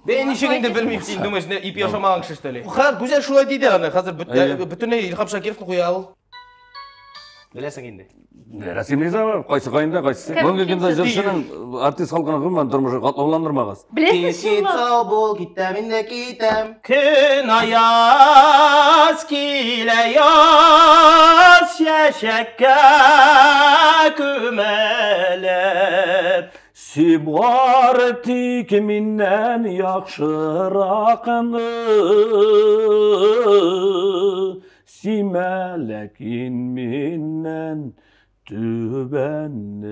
Ben işiginde bilmeyeyim sen думаешь, ip yaşamağın kişi öyle. Ha güzel şulay deydi yani. Hazır bütün İlham Şakиров'ni koya al. Bilesin indi. Rasimiz var. Qaysı qayında qaysı. Bugün günde jırşının artist halkına qılman turmuşu qatlanlandırmağız. Bilesiz Git şunu. sağ bol giteminde gitem. Kün ayaz kile yaz şeşekke kümelep. Sibarti kimindən yaxşıraqını Simələkin mindən tübənnim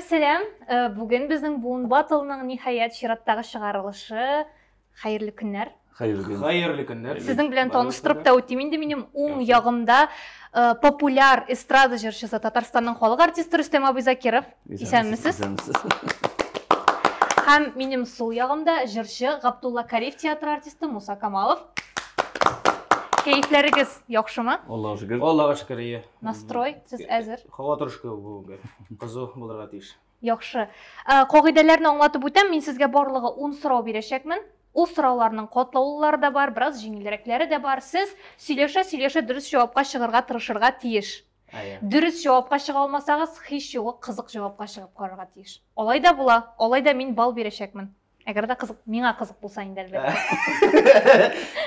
Selam. Bugün bizim Boon Battle'ның nihayet şirattағы шығарылышы. Hayırlı günler. Hayırlı günler. Sizin bilen tanıştırıp da öteyim. Енді менің оң яғымда популяр эстрада жыршысы Татарстанның халық артисті Рүстем Абизакиров. Исәнмісіз? Һәм менің сол яғымда жыршы Ғабдулла Кариев театр артисті Муса Камалов. Keyifleriniz yaxşımı? Allah'a şükür. Allah'a şükür iyi. Настрой, siz әзір? Hava turuşku bu kızı bulurға тиіш. Yaxşı. Қағидаларын аңлатып өтем, мен сізге барлығы 10 сұрау берешекмін. Ол сұрауларының қотлаулары да бар, біраз жеңіліректері де бар. Сіз сөйлеше дұрыс жауапқа шығырға тырышырға тиіш. Дұрыс жауапқа шыға алмасаңыз, еш жоғы қызық жауапқа шығып қарарға тиіш. Олайда бұла, олайда мен бал берешекмін. Әгер де қызық, меңа қызық болса енді әлбетте.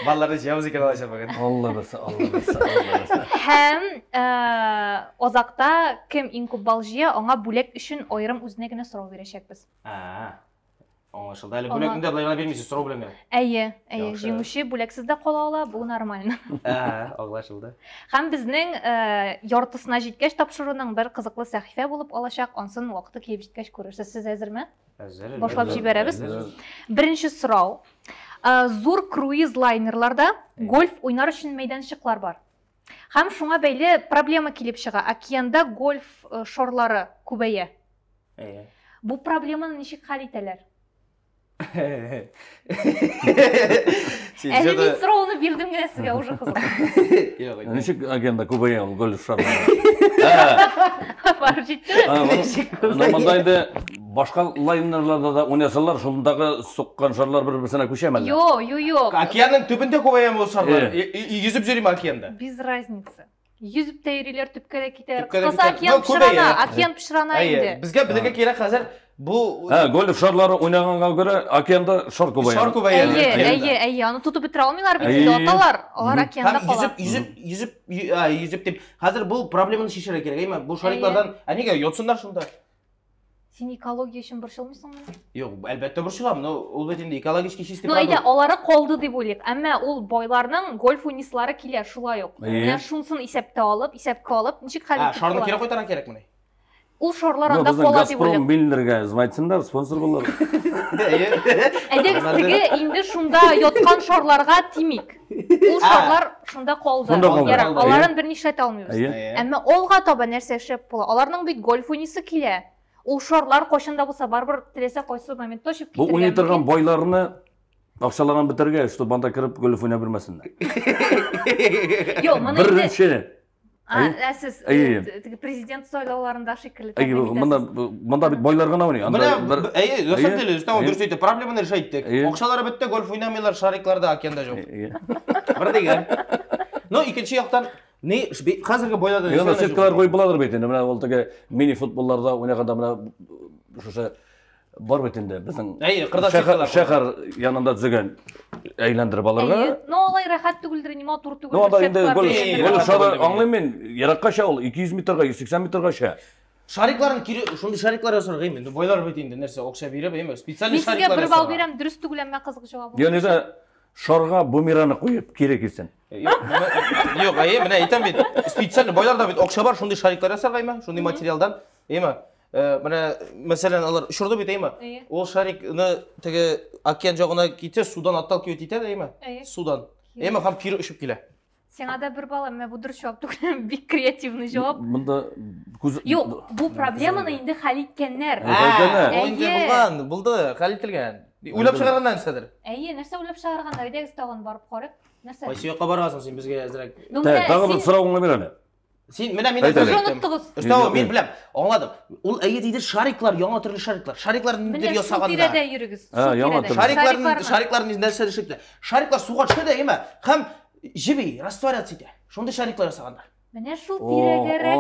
Балларды жауыз екен алайша бағын. Allah bersin. Һәм озақта кім ең көп бал жия, оңа бөлек үшін ойырым өзіне генә сұрау берешекпіз. Оңашылды. Әлі бөлегінде бұлайғана бермейсіз, сұрау білемін. Әйе, жеңуші бөлексіз де қола ала, бұл нормально. Оғлашылды. Һәм біздің яртысына жеткеш тапшыруның бір қызықлы сәхифә болып алашақ, онсын уақыты келіп жеткеш көрерсіз. Сіз әзірме? Әзір. Башлап жіберебіз. Бірінші сұрау. Зур круиз лайнерларда гольф ойнар үшін майданшықлар бар. Һәм шуңа бәйле проблема келіп шыға. Океанда гольф шорлары көбәйә. Бұл проблеманы ничек хәл итәләр? Әлі мен сұрауны бердім генә сезгә уже қызық. Ничек агенда көбәйә ул гольф шарлары? Барып жетті? Нормалда инде башка лайнерларда да уйнасалар, шундағы соққан шарлар бір-бірсіне көшәмәләр. Йо. Океанның түбінде көбәйә ул шарлар. Yüzüp жүрейм океанда. Без разницы. Yüzüp тә йөриләр, төпкә дә китәләр. Кысасы океан пышырана инде. Безгә белергә кирәк хәзер бу гольф шарлары уйнаганга görə океанда шар көбәйә. Шар көбәйә. Әйе, аны тотып бетерә алмыйлар бит инде аталар. Алар океанда кала. Yüzüp дип. Хәзер бу проблеманы шешәргә кирәк, әйме? Бу шариклардан нигә йотсындар шунда? Син экология өчен борчылмыйсыңмы? Юк, әлбәттә борчылам, но ул бит инде экологик чистый продукт. Ну, алары калды дип уйлыйк. Әмма ул байларның гольф уйныслары килә, шулай ук. Менә шунсын исәпкә алып, ничек хәл итеп? Шарны кире кайтарга кирәкме? Ул шарлар анда кала дип уйлыйк. Газпром миллерга звайтсындар, спонсор булар. Әйдәгез инде шунда яткан шарларга тимик. Ул шарлар шунда калды. Аларын берни эшләтә алмыйбыз. Әмма алга таба нәрсә эшләп була? Аларның бит гольф уйнысы килә. Ул шарлар кошында булса барбыр теләсә кайсы моментта төшеп китергән. Бу уйный торган байларны акчалардан битергә, что банда кирип гольф уйнап бермәсеннәр. Юк, моны инде. Беренче. Сез президент сайлауларында шикелле. Монда бит байлар гына уйный. На самом деле, дөрес әйтә, проблеманы решайттык. Акчалары бетте, гольф уйнамыйлар, шарикларда океанда жок. Бер дигән. Но икенче яктан не хәзерге байларда яна сеткалар куйып буладыр бит инде. Менә ул теге мини футболларда уйнаганда менә шушы бар бит инде безнең шәһәр янында төзегән әйләндереп алырга. Но алай рәхәт түгелдер, ни матур түгел. Ну анда инде гольф шары аңлыйм мен, еракка ша ул 200 метрга, 180 метрга ша. Шарикларын шундай шариклар ясарга инде. Байлар бит инде нәрсә акча биреп, эме специаль шариклар. Мен сезгә бер бал бирәм, дөрес түгел, әмма кызык җавап. Яни да шарға бумераны куеп кирәк икән. Юк, менә әйтәм бит. Специаль байларда бит акча бар, шундай шариклар ясарга, эме, шундай материалдан, эме. Менә мәсәлән алар шурда бит, эме. Ул шарикны теге океан ягына китә, судан отталкивать итә, эме. Судан. Эме һәм кире очып килә. Сиңа да бер бал, әмма бу дөрес җавап түгел, бик креативный җавап. Монда Юк, бу проблеманы инде хәл иткәннәр. Инде булды, хәл ителгән. Уйлап чыгарганнан нәрсәдер? Әйе, нәрсә уйлап чыгарганнар? Әйдәгез тагын барып карыйк. Нәрсә? Кайсы якка барасың син безгә әзрәк? Тагын бер сорауыңны бир әле. Сен менә мен айтып Жоныттыгыз. Өстәве мен беләм, аңладым. Ул әйе диде шариклар, яңа төрле шариклар. Шарикларны нидер ясаганда. Менә тирәдә йөрегез. яңа Шарикларны нәрсә төшепте. Шариклар суга төшә әйме? Һәм җиби, растворяться итә. Шундый шариклар ясагандар. Менә шул тирәгәрәк.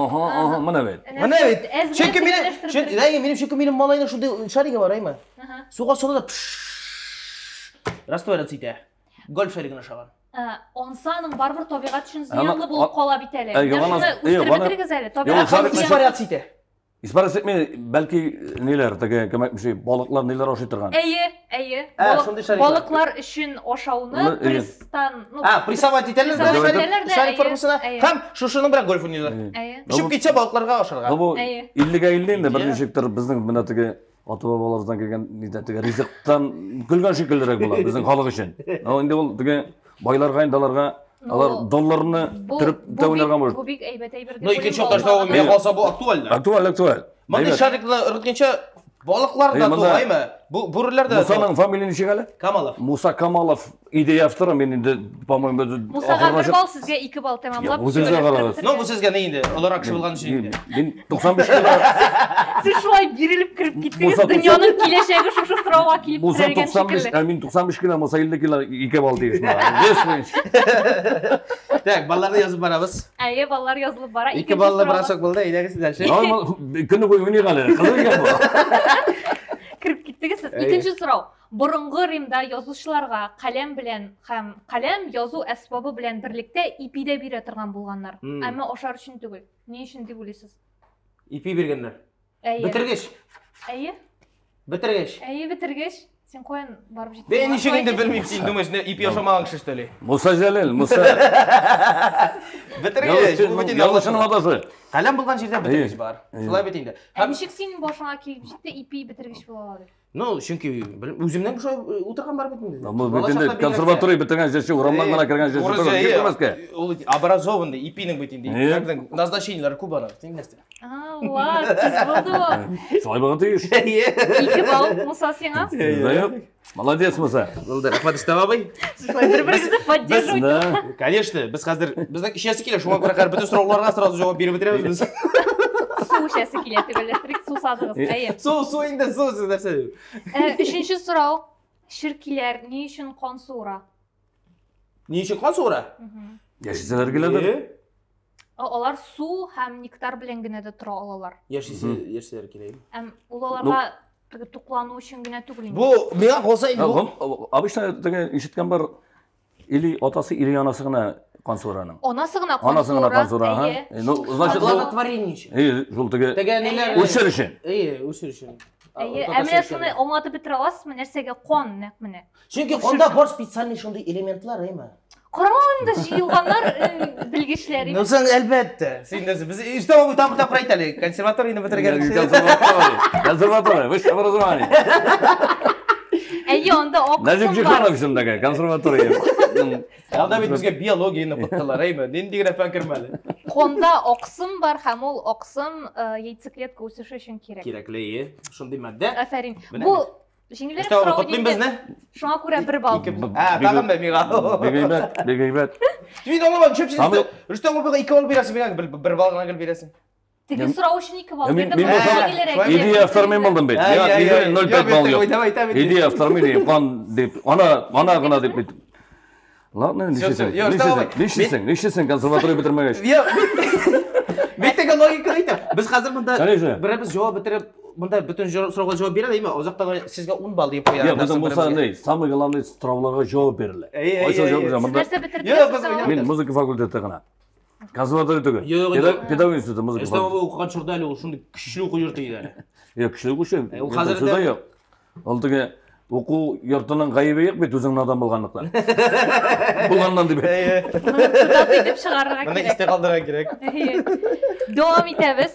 Менә бит. Менә бит. Чөнки минем чөнки минем малайның шундый шаригы бар әйме? Суга сала да растворяться итә. Гольф шаригына шаган. Онсаның барбыр табигать өчен зыянлы булып кала бит әле. Растворяться итә. Испарасы мен бәлки нелер, теге кем әйтмеши, балыклар нелер ашый торган. Әйе. Балыклар өчен ашауны пристан, прессовать итәләр шарик формасына. Һәм шушының белән гольф уйныйлар. Шуп китсә балыкларга ашарга. Бу 50-га 50 инде бер ничектер безнең менә теге ата-бабалардан килгән теге ризыктан көлгән шикеллерәк була безнең халык өчен. Инде ул теге байларга индаларга алар долларны төреп тәүнәргә булыр. Бу бик әйбәт әйбер. Ну икенче яктан мен калса бу актуаль. Актуаль. Мондый шарикны ырытканча балыклар да тугаймы? Бу бүреләр дә. Мусаның фамилия ничек әле? Камалов. Муса Камалов идея авторы мен инде по-моему Мусага 1 балл, сезгә 2 балл тәмамлап. Бу сезгә карагыз. Ну бу сезгә ни инде? Алар акча булган өчен инде. Мин 95 кило. Сез шулай бирелеп кирип киттегез. Дөньяның киләчәге шушы сорауга килеп Муса тирәгән 95, мин 95 кило, Муса 50 кило 2 балл диешме. Так, балларны язып барабыз. Әйе, баллар язылып бара. 2 баллы бросок булды, әйдәгез дальше. Көне буе уйный калды. Кызыл икән бу. Кирип киттегез сез. Икенче сорау. Борынгы Римда язучыларга каләм белән һәм каләм язу әсбабы белән берлектә ипидә бирә торган булганнар. Әмма ашар өчен түгел. Ни өчен дип уйлыйсыз? Ипи биргәннәр. Әйе. Бетергәч. Әйе. Бетергәч. Әйе, бетергәч. Сен каян барып җиттең? Бен ничек инде белмим, син думаешь, ипи ашамаган кеше штали. Муса Җәлил, Муса. Бетергәч. Ялышының атасы. Каләм булган җирдә бетергәч бар. Шулай бит инде. Ничек синең башыңа килеп җитте ипи бетергәч була алды? Ну, чөнки үземнән шулай утырган бар бит инде. Бу бит инде консерватория бетергән җырчы, урамнан гына кергән җырчы килмәскә. Ул образованный ипинең бит инде. Ягъни назначениеләре күп ана. Син нәрсә? Ла, тиз булды. Шулай булган тиеш. 2 балл Муса сиңа. Молодец, Муса. Булды, рәхмәт Истәбай. Бер-берегезне поддерживать. Конечно, без хәзер безнең ишәсе килә, шуңа күрә һәр бөтен сорауларга сразу җавап биреп бетерәбез без. Су ишәсе килә, төгәлләштерик, су садыгыз. Әйе. Су инде, су нәрсә? Өченче сорау. Ширкиләр ни өчен кан суыра? Ни өчен кан суыра? Яшисәләр киләдер. Алар су һәм нектар белән генә дә тора алалар. Яшисәләр килә. Ул аларга туклану өчен генә түгел инде. Бу миңа калса инде. Обычно теге ишеткән бар или атасы или анасы гына кан суыраның. Анасы гына кан суыра. Ну, значит, благотворение. Шул теге Үсер өчен. Үсер өчен. Менә шуны аңлатып бетерә аласызмы, нәрсәгә кан нәкъ менә? Чөнки канда бар специальный шундый элементлар, әйме? Караганда җыелганнар белгечләр. Ну, сен әлбәттә. Син нәрсә? Без Истәбай тапта пройтәле, консерваторияны бетергән. Консерватория, высшее образование. Әйе, анда оксым бар. Нәҗип Җиһановичның консерватория. Анда бит безгә биологияны быттылар, әйме? Нинди генә фән кермәде. Канда оксым бар һәм ул оксым яйцеклетка үсеше өчен кирәк. Кирәкле, шундый матдә. Афәрин. Бу җиңелрәк сорау инде. Шуңа күрә 1 балл. Тагын да миңа. Бегәйбәт. Мин аңламам, чөпсез. Рөстәм абыйга 2 балл бирәсең, миңа 1 балл гына бирәсең. Теге сорау өчен 2 балл бирдем. Идея автор мен булдым бит. 0,5 балл юк. Идея автор мен кан дип, ана гына дип бит. Ладно, нишесең консерватория бетермәгәч. Бит теге логика әйтә. Без хәзер монда беребез җавап бетереп, монда бүтән сорауга җавап бирә әйме? Озактан сезгә 10 балл дип куя. Безнең булса ни, самый главный сорауларга җавап бирелә. Айса җавап бирә. Нәрсә бетердегез? Мин музыка факультеты гына. Консерватория түгел. Педагог институты музыка. Истәбай укыган чорда әле ул шундый көчле уку йорты иде әле. Көчле уку йорты. Ул хәзер Ул теге уку йортының гаебе юк бит үзең надан булганлыктан. Булганнан дип. Туда дип чыгарырга Моны кирәк. истә калдырырга кирәк. Дәвам итәбез.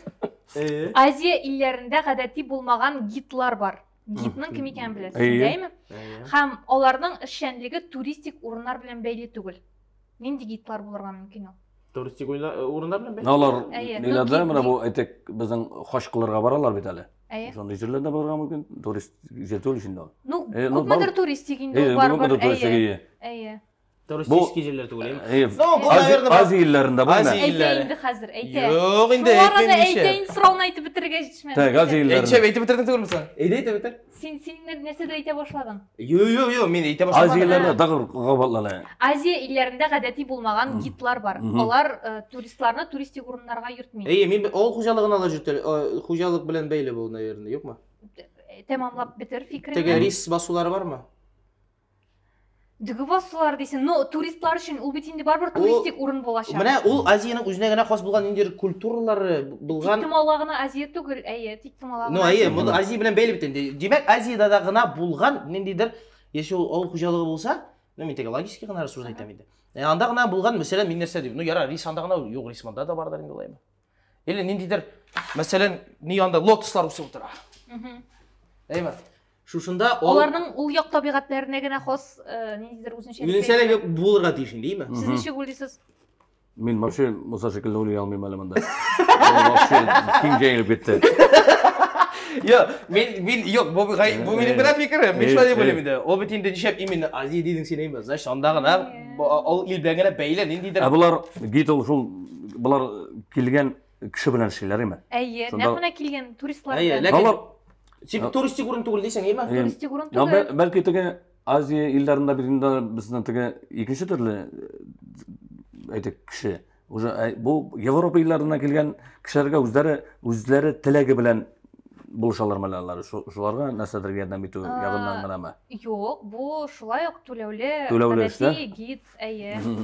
Азия илләрендә гадәти булмаган гидлар бар. Гидның кем икәнен беләсез, әйеме? Һәм аларның эшчәнлеге туристик урыннар белән бәйле түгел. Нинди гидлар булырга мөмкин ул? Туристик урындар белән бәйле. Алар ниләрдә менә бу әйтек безнең хаш кылырга баралар бит әле. Шундый җирләрдә барырга мөмкин, турист җитү өчен дә. Ну, күпмедер туристик инде бар. Әйе. Туристический жерлер түгел. Азия елдерінде бар ма? Әйтейін қазір, әйте. Жоқ, енді Шуларына әйтмеймін әйтейін, сұрауын айтып бітірге жетішмәді. Так, Азия елдерінде. Әйтшеп, әйтіп бітірдің түгел мүсін? Әйте бітір. Сен нәрседе әйте башладың? Мен әйте Азия башламадым. елдерінде дағыр қабатланы. Азия илләрендә гадәти булмаган гидлар бар. Алар туристларны туристик урыннарга йөртмей. Мен ол хуҗалыгын ала жүртер. Хуҗалык белән бәйле бу, наверное, юкмы? Тәмамлап битер Теге фикереңне. рис басулары бармы? Дүгү басулар дисең, но туристлар өчен ул бит инде барбыр туристик урын булачак. Менә ул Азияның үзенә генә хас булган индер культуралары булган. Тиктималга гына Азия түгел, тиктималга. Ну, бу Азия белән бәйле бит инде. Димәк, Азиядә дә гына булган ниндидер, яшь ул хуҗалыгы булса, мен теге логически гына рассуждать итәм инде. Анда гына булган, мәсәлән, мин нәрсә дим? Ну, яра, рис анда гына, юк, рис монда да бардыр инде улаймы. Или ниндидер, мәсәлән, ни анда лотослар үсеп утыра. Әйме. Шушында Аларның ул як табигатьләренә генә хас ниндидер үзенчә. Үзенчәлек булырга тиеш инде, әйме. Сез ничек уйлыйсыз? Мен вообще Муса шекелле уйлый алмыйм әле монда. Вообще киң җәелеп кетте. Yok, bu benim bir fikrim. Мен шулай дип уйлыйм инде. Ул бит инде нишәп именно Азия дидең син әйме. Значит, анда гына ул ил белән генә бәйле ниндидер. Булар гид ул шул булар килгән кеше белән эшләр име? Нәкъ килгән туристлар. Алар син туристик урын түгел дисең, әйме? Туристик урын түгел. Бәлки теге Азия илләрендә бирендә безнең теге икенче төрле әйтик кеше. Уже бу Европа илләреннән килгән кешеләргә үзләре теләге белән булышалар мәләләр. Шуларга нәрсәдер ярдәм итү ягыннан гынамы? Юк, бу шулай ук түләүле. Гид,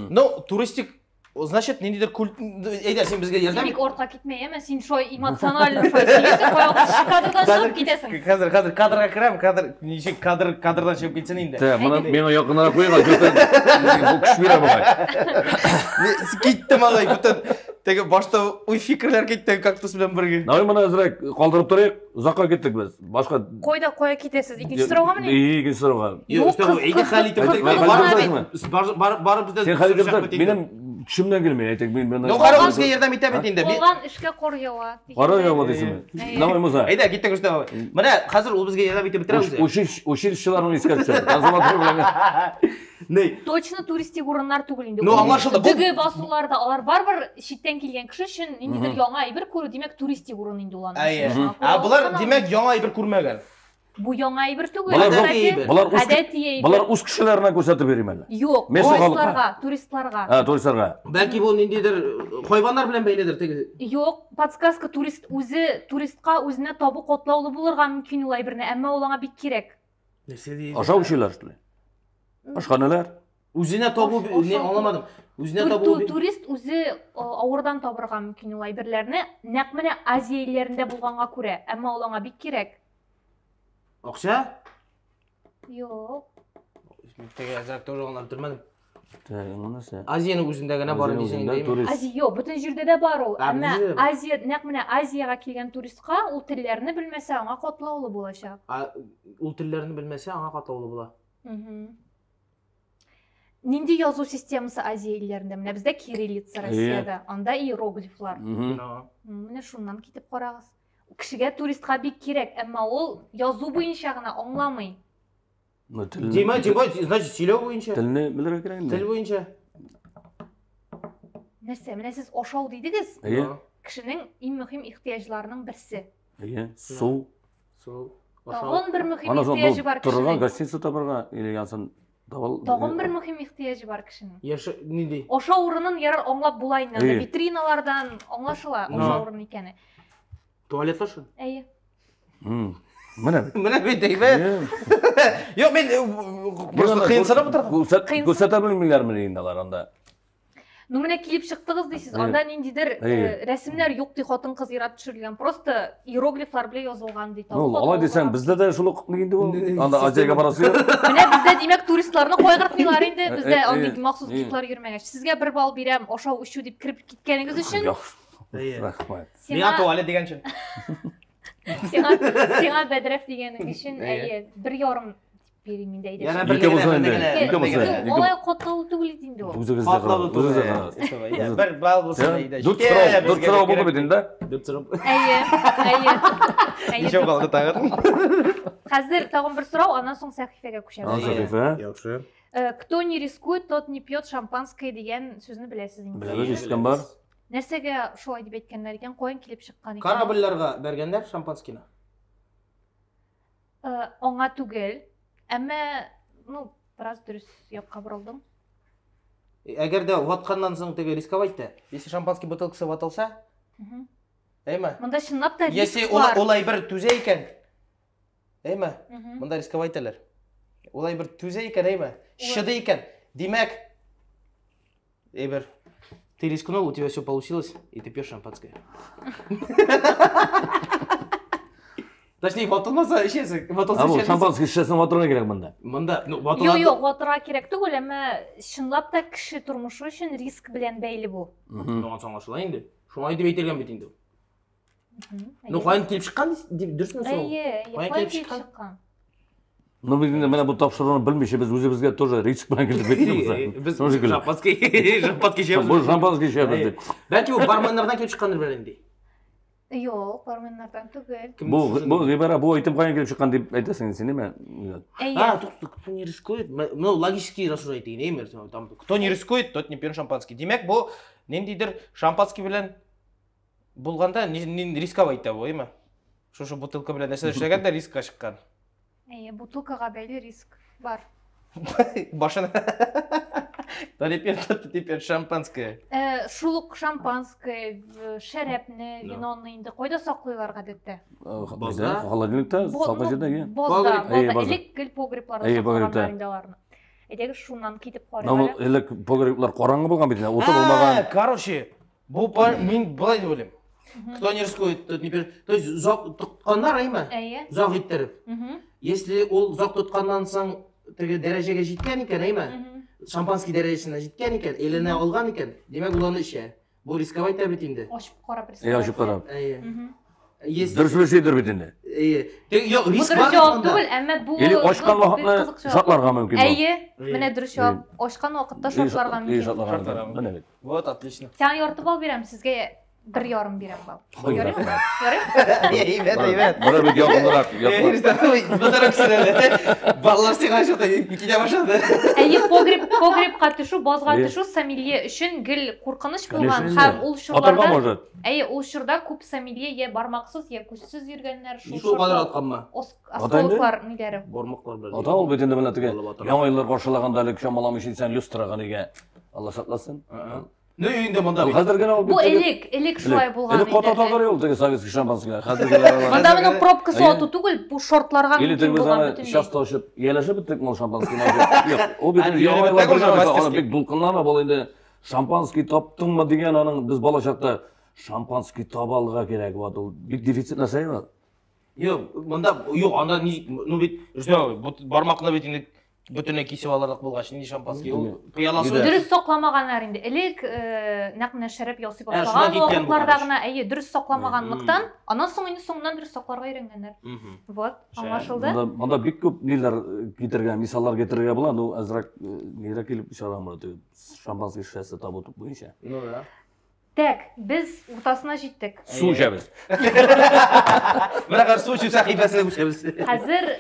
Ну, туристик значит, ниндидер культ әйдә син безгә ярдәм. Син ортка китмә, әмма син шулай эмоциональ кадрдан чыгып китәсең. Хәзер кадрга керәм, ничек кадрдан чыгып китсен инде. Мен якынрак куйга, бу кеш бирә бугай. Киттем алай, бүтән теге башта уй фикерләр китте кактус белән бергә. Давай моны әзрәк калдырып торыйк. Узакка киттек без. Башка Койда китәсез? Икенче сорауга мени? Икенче сорауга. Юк, әйге хәл итеп барып бездә. Сен хәл итеп минем кишемдән килмәй, әйтик мин моны. Ну, кара безгә ярдәм итәм бит инде. Булган эшкә кор ява. Кара ява дисеңме? Давай Муса. Әйдә, киттек үстә. Менә хәзер ул безгә ярдәм итеп бетерә үзе. Училищеларны искә төшер. Консуматор белән. Ней? Точно туристик урыннар түгел инде. Ну, аңлашылды. Теге басуларда алар барбыр читтән килгән кеше өчен ниндидер яңа әйбер күрү, димәк туристик урын инде ул аны. Булар димәк яңа әйбер күрмәгән. Бу яңа әйбер түгел. Булар үз кешеләренә күрсәтеп бирим әле. Юк, туристларга. Туристларга. Бәлки бу ниндидер хайваннар белән бәйледер теге. Юк, подсказка туристка үзенә табу котлаулы булырга мөмкин ул әйберне, әмма ул аңа бик кирәк. Нәрсә ди? Ашау кешеләр шулай. Ашханалар. Үзенә табу не аңламадым. Үзенә табу турист үзе авырдан табырга мөмкин ул әйберләрне, нәкъ менә Азия илләрендә булганга күрә, әмма ул аңа бик кирәк. Акча? Юк. Теге әзрәк тоже аңлап тормадым. Нәрсә? Азияның үзендә генә бар дисең инде. Азия юк, бөтен җирдә дә бар ул. Әмма Азия, нәкъ менә Азияга килгән туристка ул телләрне белмәсә, аңа катлаулы булачак. Ул телләрне белмәсә, аңа катлаулы була. Нинди язу системасы Азия илләрендә? Менә бездә кириллица Россиядә, анда иероглифлар. Менә шуннан китеп карагыз. Кешегә туристка бик кирәк, әмма ул язу буенча гына аңламый. Дима, значит, сөйләү буенча. Телне белергә кирәк инде. Тел буенча. Нәрсә? Менә сез ашау дидегез. Кешенең иң мөһим ихтияҗларының берсе. Су. Тагын бер мөһим ихтияҗы бар кешенең. Торган гостиница табарга или янсын Тагын бер мөһим ихтияҗы бар кешенең. Яшы нинди? Ашау урынын ярар аңлап була инде. Витриналардан аңлашыла ашау урыны икәне. Туалет ташы? Әйе. Менә бит әйбәт. Юк, мен просто кыйынсынып утырдым. Күрсәтә белмиләрме инде алар анда? Ну менә килеп чыктыгыз дисез. Анда ниндидер рәсемнәр юк ди, хатын-кыз яратып төшерелгән. Просто иероглифлар белән язылган ди. Ну, алай дисәң, бездә дә шул ук инде ул. Анда Азиягә барасы юк. Менә бездә димәк туристларны кайгыртмыйлар инде. Бездә андый махсус гидлар йөрмәгән. Сезгә бер бал бирәм, ашау ичү дип кирип киткәнегез өчен. Рәхмәт. Миңа туалет дигән өчен. Сиңа бәдрәф дигәнең өчен, әйе, 1,5 берейін де Яна айдаш. Ике болса енді, Ике ике болса енді. Олай қоттаулы түгіл дейін де ол. Өзі кезде қарап, өзі кезде қарап. Бір бал болса да Дүрт сұрау болды бетін да? Дүрт сұрау. Әйе. қалды тағыр. Қазір тағын бір сұрау, анан соң Сәхифеге көшеміз. Сәхифе. Яқшы. Кто не рискует, тот не пьет шампанское деген сөзіні білесіз. Білеміз, ешкім бар. Нәрсеге шулай деп еткендер екен, қойын келіп шыққан екен. Корабльларға бергендер шампанскийні. Оңа түгел, әмі, біраз дұрыс яққа бұрылдым. Әгер де ватқаннан соң теге рисковать-ты. Если шампанский бутылкасы ватылса, әйме? Мұнда шынлап та Если риск бар. олай бір түзе екен, әйме? Мұнда рисковать-тәлер. Олай бір түзе екен, әйме? Шыды екен. Демек, ты рискнул, у тебя все получилось, и ты пьешь шампанское. Точнее, ватылмаса ішесің. Шампанский ішесің ватырға керек мұнда. Мұнда, Жоқ, отыра керек түгіл, әмі шынлап та кіші тұрмышы үшін риск білен бәйлі бұл. Оған соң ашылайын де. Шумай деп етелген бетіңді. Қойын келіп шыққан дұрыс мұн соң? Қойын келіп шыққан. Мені бұл тапшырығын білмейше, біз өзімізге тоже риск білен келіп бетіміз. Біз шампанский жеміз. Бұл шампанский жеміз. Бәлки ол барменнардан келіп шыққандар бәрінде. Жоқ, барменнардан түгел. Бұл ғибара, бұл айтым қайын келіп шыққан деп айтасың, сен еме? Кто не рискует? Логически рассуждать дейін, кто не рискует, тот не пьет шампанский. Демек, бұл нендейдір шампанский білен болғанда рисковать та бұл, еме? Шошы бутылка білен нәрсе жүргенде рискқа шыққан. Бутылкаға бәйлі риск бар. Башына. То не пьет, тот не пьет шампанское. Шулық шампанское, шәрәпні, виноны енді қойда сақлайларға дәтті. Бозда? Холодильникта, салқа жерде, е? Бозда, әлік гіл погребларды сақлағандарындаларына. Әдегі шунан кетіп қорыға. Әлік погреблар қораңғы болған бетіне, оты болмаған. Короче, мен былай деп ойлаймын. Кто не рискует, тот не пьет. То есть зоқ тұтқандар, айма? Зоқ иттеріп. Если ол зоқ тұтқаннан соң дәрежеге жеткен екен, айма? Шампанский дәрежесіне жеткен екен, еліне алған екен, демек оланы іше. Бұл рисковать та бетінде. Ашып қарап рисковать. Ашып қарап. Дұрыс білсейдір бетінде. Жоқ, риск бар. Бұл жауап түгіл, әмі бұл... Или ашқан уақытына шатларға мүмкін. Міне дұрыс жауап. Ашқан уақытта шатларға мүмкін. Вот, отлично. Сен ертіп ал берем, сізге 1,5 берем бал. Görüyor musun? Evet. Bana bir yakındırak. Бұтырып сірелі. Балалар сен қашықты, кеде башады. Погребқа түшу, бозға түшу сомелье үшін гіл қорқыныш болған. Ол шырда көп сомелье бармақсыз, көзсіз жүргенлер. Шул қадыр атқан ма? Астолықлар нелері. Бармақлар бәрі. Ата ол бетінде білі түге. Яң айлар қошылағанда әлік шамалам үшін сен люстраған еге. Алла сақласын. Ne үйінде мұнда Бұл элек шулай болған. Элек қота қарай ол теге советский шампанскілер. Мұнда мұның пробкасы оту түгіл, бұл шортларға мүмкін болған бүтіндей. Шас тауышып, елеші біттік мұл шампанский. Ол бетін яңайлар қошылағанда бек дұлқынлана бұл енді шампанский таптың ма деген аның біз бала шақта шампанский табалыға керек болады. Ол бек дефицит нәрсе ма? Жоқ, мұнда, жоқ, анда бармақына бетінде бүтіне кесіп аларлық болғашын, не шампанский, ол қияласы... Дұрыс соқламаған әрінде. Әлек нәқміне шәріп яусып ашылаған уақытлардағына дұрыс соқламағанлықтан, анан соңынан дұрыс соқларға үйренгендер. Вот, аңлашылды. Мұнда бек көп нелер кетірген, мисалар кетірге болады, ол әзірек нейрек келіп шығарған шампанский шешесі табы тұп бойынша. Ну, да. Так, біз ортасына жеттік. Су ішеміз. Бірақ су ішу сақипасына үшеміз. Қазір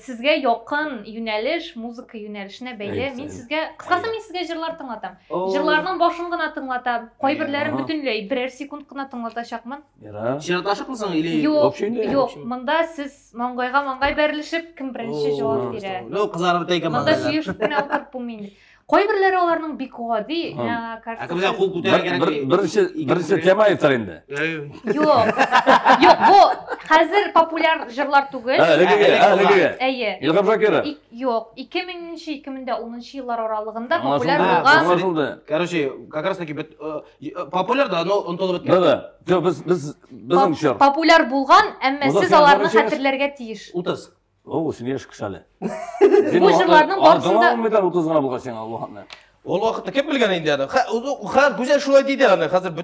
сізге яқын юнәліш, музыка юнәлішіне бәйлі. Қысқасы мен сізге жырлар тыңлатам. Жырларынан башын ғына тыңлатам. Қой бірлерін бүтінлей, бірер секунд ғына тыңлата шақмын. Ширатта ашық мұсың? Жоқ, мұнда сіз маңғай бәрілішіп, кім бірінші жауап бере. Қызарып тайка маңғайға. Мұнда сүйешіп күні отырып бұлмейді. Қой бірлері оларының бек оғады. Бірінші тема айтар енді. Жоқ, бұл қазір популяр жырлар түгіл. Илғам Шакира? Жоқ, 2000-2010 жыллар аралығында популяр болған. Короче, как раз таки популяр да, но он толы біткен. Да, біздің шыр. Популяр болған, әмі сіз аларының қатірлерге тиіш. Утыз. О, сен еш қышалы. Бұл жырлардың барысында... Ардыңа 10 метр 30 ғана болға сен алуғанына. Ol vaqtda kep bilgan indi yani. Ha güzel şulay deydi yani. Hazır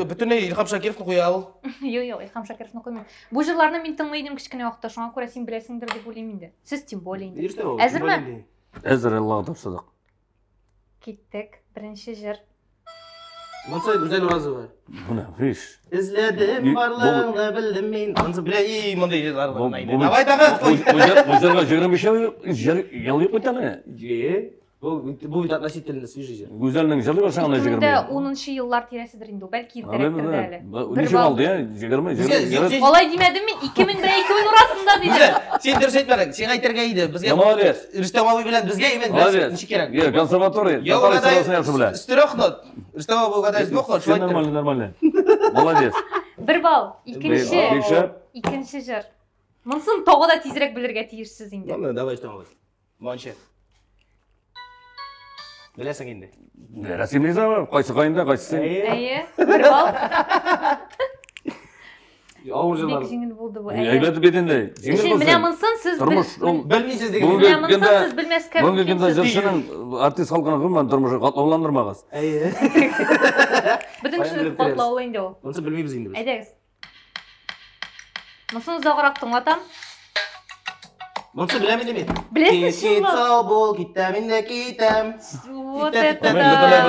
bütünlüğü İlham Şakиров'ni qo'ya al. Yo'q, Ilham Shakirovni qo'ymayman. Bu jillarni men tinglaydim kichkina vaqtda, shunga ko'ra sen bilasingdir deb o'ylayman endi. Siz tim bo'ling. Hozirmi? Hazır Allohga topsadik. Ketdik. Birinchi jir. Nasıl güzel orazı var. Bu ne? Fiş. İzledim varlığını bildim men. Anzı biley bunday yerler var. Bu- Davay daga. Bu жерге 25 yıl yok mu tane? Bu bir относительно свежий жер. Güzelnin jılı var sana 20. 2010-yıllar tiresidir endi. Belki direktirdi hali. Neçe aldı ya? 20 yıl. Olay demedim men 2001-2 yıl orasında dedim. Güzel. Sen dürüst etmedin. Sen aytırga iyiydi. Bizge Молодец. Rüstem abi bilen bizge emin. Молодец. Nişi kerak. Ya konservatoriya. Yok Tatariy sırasını yaxshi kadar bilen. üstüroqnot. Rüstem abi o kadar üstüroqnot. Şu aytırga. Нормально, нормально. Молодец. 1 bal. Beşe. Ikkinchi jir. Munsin tog'ida tezroq bilirga tegishsiz endi. Ладно, давай Rüstem abi. Manşe. Bilesin endi. Rasimliyiz ama qaysi qayında qaysi. Ayi, 1 bal. Ağır Bek jillar. jingil bo'ldi bu. Aybat bedinde. Shin bilan munsin siz Turmuş. Bilmeysiz degan. Bu- bilan munsin siz bilmasga Bunga kunda mumkinsiz. jirshinin artist xalqini qilman turmushi qatlovlandirmag'az. Butun tushunib qotlov endi u. Onu bilmeymiz endi biz. Aytasiz. Munsin uzoqroq tinglatam. Bunu bilemedim mi? Bilesiz Git shunmi? sağ bol gitaminde gitam. Вот Ben это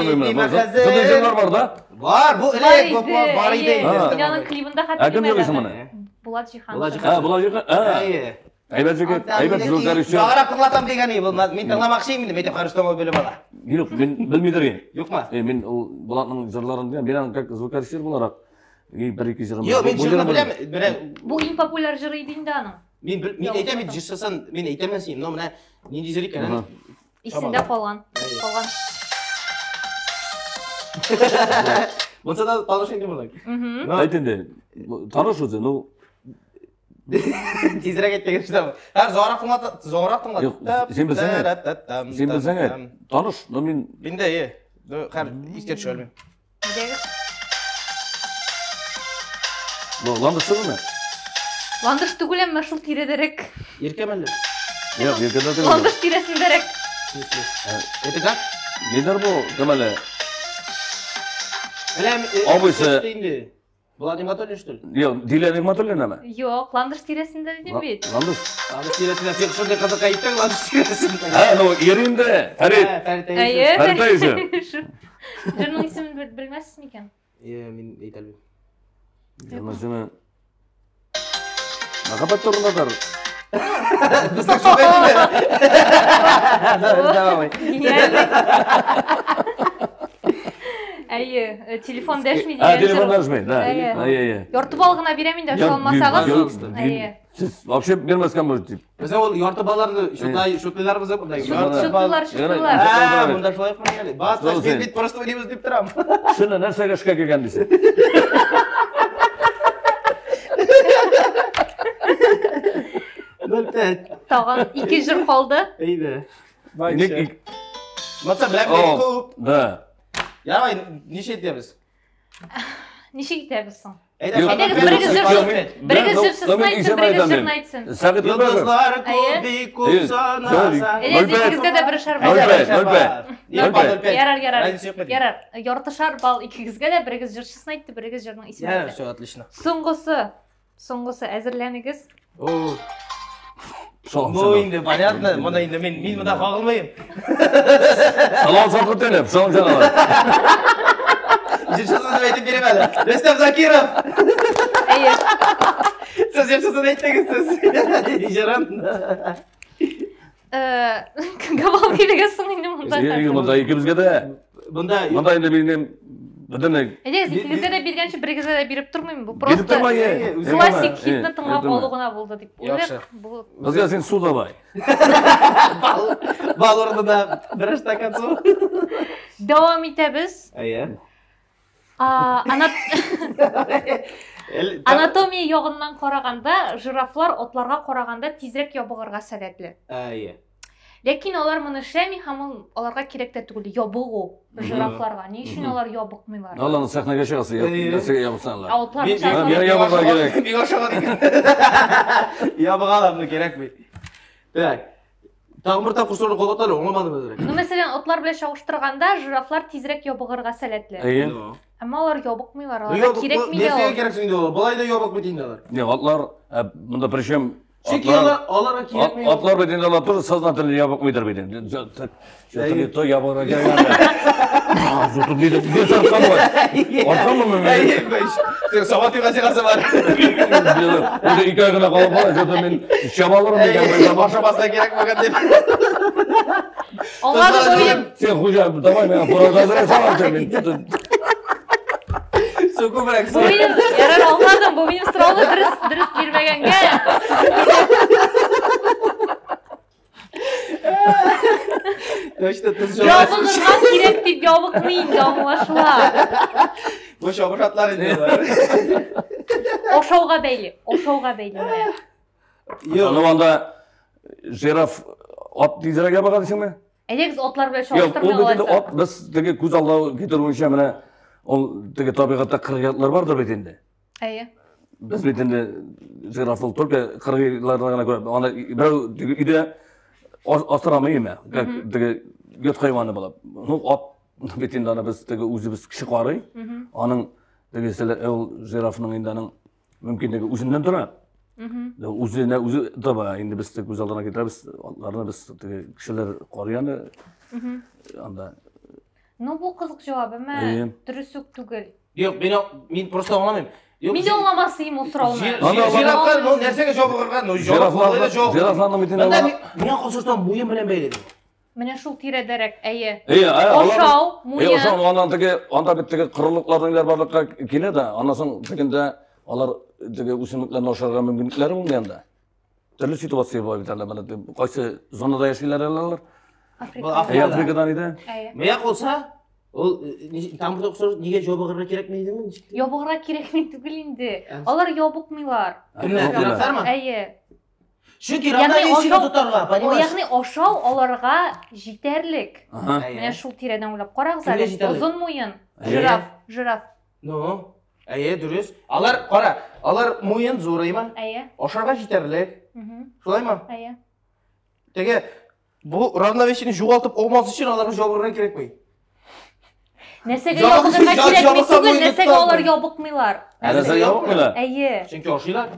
bilmiyorum. да. Sizde jirlar var da. Var bu Var ele idi. var idi. Dünyanın klibinde Akim hatırlayayım. yok ismini. Bulat Cihan. Bulat Cihan. Ha, bular jiqi. Ha. Ayy. Aybat jigit, aybat zulkar ishon. Zara tinglatam degani bu. Men tinglamoqchiyim men Rüstem abi böyle bala. Yo'q, men bilmaydirgen. Yok mu? Men bularning jirlarini men как звукар ishlar bo'laroq. 1-2 jirim. Yok men şunu bilem. Bu en popüler jırıydı indi anın. Men aytamen jirsasan men aytaman sen. No mana nindi jirik kana. İçinde falan. Falan. Bunsa da tanışın değil mi? Ayt endi. Tanish o'zi, no. Tezroq aytding Rüstem. Har zo'roq tinglat. Yo'q, sen bilsang. Sen bilsang. Tanish, no men Binde iyi. Har ister tusholmayman. Gidelim. bu landıştırma. Landırış tugulem meşhur tirederek. Erkemenler. Yo'q, yerkada değil. Landırış tiresinderek. Etikak. Nedir bu? Demeli. Bilem. Abisi. Bulat Nimatol işte. Yo'q, Dilan Nigmatullayna mi? Yok, landırış tiresinde dedim bit. Landış. Abi siresine sen şurada kazak ayıptın lan siresinde. Ha, no, yerinde. Ferit. Hayır. Ferit ayısı. Jırının ismini bilmezsin iken. Men aytalmayman. Jamasını. Ne kadar turundadır? Bizde çok aytdi. Devam et. Ayy, telefon deşmeydi. Ha, telefon deşmeydi. Ha, Ayy. ayy. Yortup algına biremin de şu olmasağız. Ayy. Siz вообще bilmezken bu tip. Mesela o yortu balarını şutlaylarımız yok burada. Şutlular. Ha, bunda şulay yapmayın. Bas, biz bit просто oynayımız deyip duram. Şuna nereye kaşka gelgen dese. Tağın 2 jır kaldı. İyi be. Ne? Masa bilen Oh, da. Ya vay, niçin ediyoruz? Neşe gidebilsin. Yok. Ederiz, birigіз jırşısın aytsın, birigіз jırını aytsın. Sakıt mı? Yıldızlar kubi kupsana. Ederiz, ikigizge de bir şar bal. Yarar. Yortışar bal ikigizge de birigіз jırşısın aytты, birigіз jırının ismini Ya, aytты. все otlично. Соңғысы әзірләнігіз. Ну, енді понятно, мұнда енді мен мұнда қағылмайым. Salon satып төніп, соң жаңалар. Жыршысын айтып берем әлі. Рүстем Закиров. Әйе. Сіз жыршысын айттыңыз сіз. Жырын. Кімге бал берегесің енді мұнда? Мұнда екімізге де. Мұнда енді менен бірдеңе. Әдес, ikigizге де бергенше бірігізге де беріп тұрмаймын. Бұл Беріп просто тұрмай. классик хитні тыңлап алуғына болды деп. Яқшы. Бізге сен су давай. Бал орнына бір стакан су. Devam етебіз. Әйе. Анатомия yoğundan qaraganda jirafflar otlarga qaraganda tezrek yobig'irga sababli. Әйе. Lekin ular buni ishlamay ham ularga kerak da tugul yobig'u jirafflarga. Ne uchun ular yobiqmaylar? Allah'ın sahnaga шығасы, нәрсеге yapsanlar. Otlar Мен ябыға керек. Мен ошоға деген. Ябыға аламын керек ме? Так. Tağın bir tağın kursunu qo'llatadi, o'nglamadi bizlar. Ну, masalan, otlar bilan shoqishtirganda jirafflar tezroq yobig'irga saladilar. Ammo ular yobiqmaylar, ularga kerakmaydi. Nesiga keraksin deydilar. Balayda yobiq bitinglar. Ne atlar bunda prичем Chunki ularga kerakmaydi. atlar bitinglar tur сознательно yabık mıdır bitin. Şöyle to yabığa geldi. Zutu dedi. Bir sarkan var. Ortam mı mı? Sen sabahı kaçırası var. Öyle iki ayakına kalıp var. Zaten ben şabalarım diye. Başa basla gerek bakan dedi. Onlar da boyun. Sen hoca tamam ya. Programda salar ben. Suku bırak. Boyun. Yarar olmadım. Bu benim sıramı dürüst girmegenge. İşte tız Yobig'irga kerak deb yobiqmaydi, anglashlar. Boş atlar ediyorlar. Oşovga beyli. Yok. O anda jiraf at dizere gel bakalım mı? Edegiz otlar bilan Yok, o shoqishtirmay betinde qo'ysa. at biz tege ko'z aldı getirguncha mana o tege tabiatda qirg'iyatlar bardir betinde. Ayi. Biz betinde jiraflar только qirg'iyatlarga ko'ra ana bir ide asramaymi? Tege yot hayvoni bo'lib. Nu at betinde ana biz tege o'zimiz kishi qori. Aning tege sizlar o jirafning indaning mumkinligi o'zidan turadi. O'zi tabi endi biz ko'z oldiga keltiramiz, ularni biz kishilar qoriyani anda. Ну, bu qiziq javob, ammo durust tugul. Yok, men просто anlamayman. Men de anlamasayım o so'rovni. Jiraflar no narsaga javob qilgan, no javob. Jiraflarning betinde Nima qilsam bo'yin bilan baylaydi. Mana shu terederek, ayi. Oshov, mo'yin. Oshov anda bitdagi qirliqlarning barliqqa keladi. Anason deganda ular tege o'simliklarni oshirgan mumkinliklari bo'lganda. Turli situatsiya bor bitadi. Mana qaysi zonada yashaylar ular? Afrikadan edi. Meya qolsa, o tamburda o'xshar nega javob kerakmaydimi? Yobiqra kerakmi tugul endi. Ular yobiqmaylar. Jiraflarmi? Ayi. Chunki ravnalishini tutarga, понимаешь? Ya'ni oshov ularga yetarlik. Mana shu teradan o'ylab qarag'izlar. Uzun mo'yin. Jiraf. No. Ayi, durust. Alar mo'yin zo'raymi? Ayi. Oshirga yetarlik. Shulaymi? Ayi. Tege bu ravnalishini yo'qotib olmas uchun ularga javob kerakmaydi. Narsaga yobiqirga kerakmi tugul, narsaga ular yobiqmaylar. Narsaga yobiqmaylar? Ayi. Chunki oshiylar.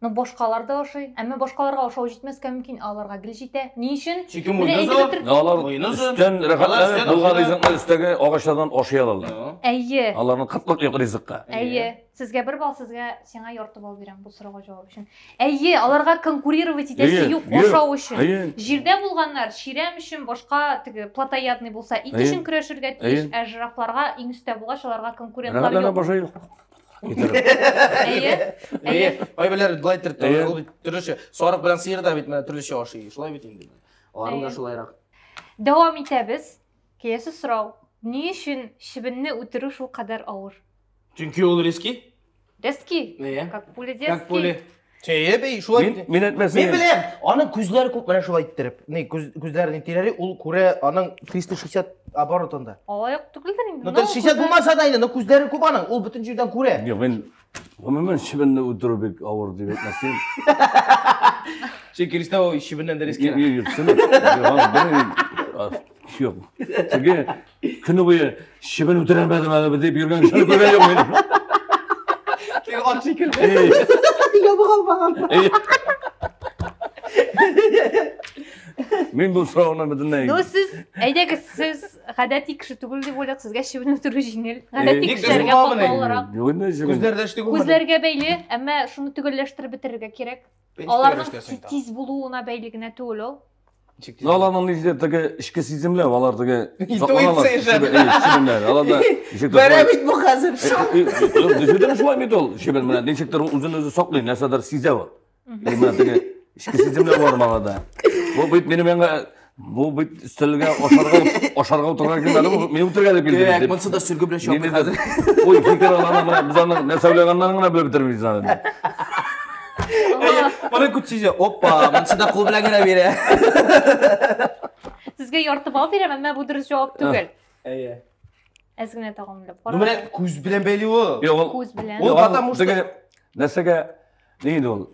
No boshqalar da o'shay. Ammo boshqalarga o'shav yetmasga mumkin, ularga gil yetadi. Ni uchun? Chunki mo'yin zo'r. Ular üstten raqatlanib bo'lgan rizqlar ustidagi og'achlardan oshiyaladilar. Ayi. Ularning qattiq yo'q rizqqa. Ayi. Sizga bir bal sizga senga yoritib olib beraman bu so'rovga javob uchun. Ayi, ularga konkurировать etasi yo'q o'shav uchun. Jirda bo'lganlar shiram uchun boshqa platoядный bo'lsa, it uchun kurashirga tegish, jiraflarga eng ustda bo'lgan ularga konkurentlar yo'q. Ayi. Baybalar былай turibdi. Ул бит turlicha soriq bilan siyirda bit mana turlicha oshiy. Shulay bit endi. Ularning da shulayroq. Davom etamiz. Kelasi so'rov. Ni uchun shibinni o'tirish u qadar og'ir? Chunki ul riski. Riski? Как puli Как puli. Bey, shulay. Men aytmasam. Men bilaman. Aning ko'zlari ko'p mana shulay ayttirib. Ne ko'zlarining terari ul ko'ra aning 360 оборотында. Oyoq tugildir endi. No 360 bo'lmasa da endi ko'zlari ko'p aning. Ul butun yerdan ko'ra. Yo'q, men shibinni o'tirib og'ir deb aytmasam. Chunki Kristov shibindan da riski. Yo'q. Çünkü kuni bo'yi shibin o'tirolmadim deb yurgan shuni ko'rgan yo'qman. Ochiq keldi. Yo'q olmagan. Men bu so'rovni bilmayman. No siz siz g'adatiy kishi tugul deb o'ylab sizga shibin o'tirish yengil. G'adatiy kishilarga qo'llaraq. Ko'zlarga bayli, ammo shuni tugallashtirib bitirishga kerak. Ularning tez bo'luvina bayligina to'g'ri. Ularning ichidagi ishki sezimlar, ulardagi shibinlar. Ularda Baramit bu hozir. Düşündüm şu an mitol. Şibin bana neçiktir uzun özü saklayın. Nesadar size var. Bana tege işki sizimle var mağada. Bu bit benim yanga bu bit üstelge aşarga oturarken ben beni oturga dep geldim. Evet, mınsı da sürgü bile şok hazır. O fikir alana biz onun ne söyleyenlerini bile bitirmeyiz zaten. Bana kutsice hoppa mınsı da kul bilen gene biri. Sizga yoritib olib beraman, men bu durust javob tugul. Ayi. Ozgina tag'imlab qara. Nima ko'z bilan bayli u? Yo'q, ko'z bilan. O потому что narsaga neydi o?